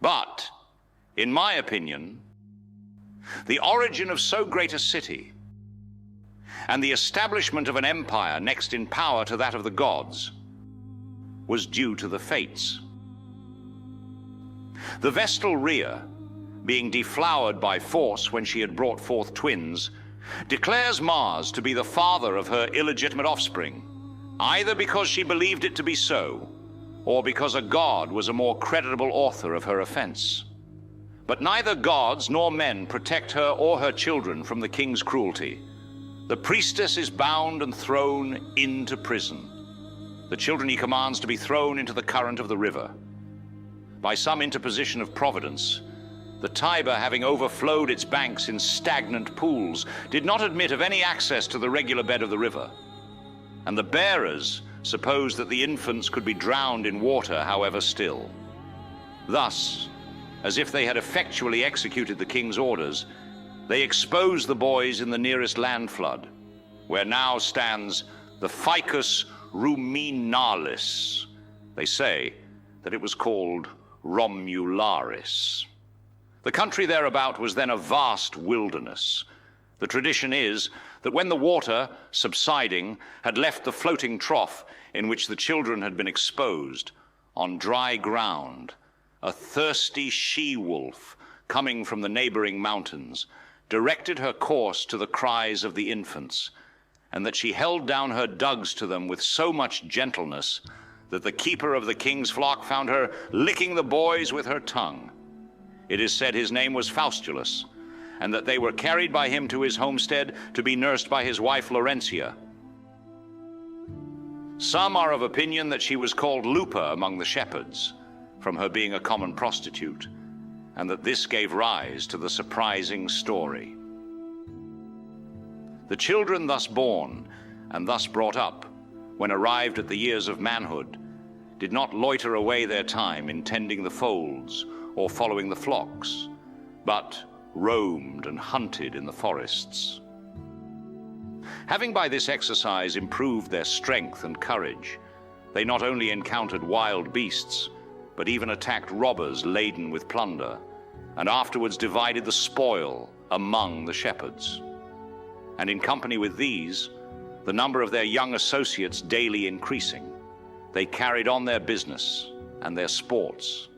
But, in my opinion, the origin of so great a city and the establishment of an empire next in power to that of the gods was due to the fates. The Vestal Rhea, being deflowered by force when she had brought forth twins, declares Mars to be the father of her illegitimate offspring, either because she believed it to be so, or because a god was a more creditable author of her offense. But neither gods nor men protect her or her children from the king's cruelty. The priestess is bound and thrown into prison. The children he commands to be thrown into the current of the river. By some interposition of providence, the Tiber, having overflowed its banks in stagnant pools, did not admit of any access to the regular bed of the river. And the bearers supposed that the infants could be drowned in water, however still. Thus, as if they had effectually executed the king's orders, they exposed the boys in the nearest land flood, where now stands the Ficus Ruminalis. They say that it was called Romularis. The country thereabout was then a vast wilderness. The tradition is that when the water, subsiding, had left the floating trough in which the children had been exposed, on dry ground, a thirsty she-wolf, coming from the neighboring mountains, directed her course to the cries of the infants, and that she held down her dugs to them with so much gentleness that the keeper of the king's flock found her licking the boys with her tongue. It is said his name was Faustulus, and that they were carried by him to his homestead to be nursed by his wife Laurentia. Some are of opinion that she was called Lupa among the shepherds, from her being a common prostitute, and that this gave rise to the surprising story. The children thus born and thus brought up, when arrived at the years of manhood, did not loiter away their time in tending the folds or following the flocks, but roamed and hunted in the forests. Having by this exercise improved their strength and courage, they not only encountered wild beasts, but even attacked robbers laden with plunder, and afterwards divided the spoil among the shepherds. And in company with these, the number of their young associates daily increasing, they carried on their business and their sports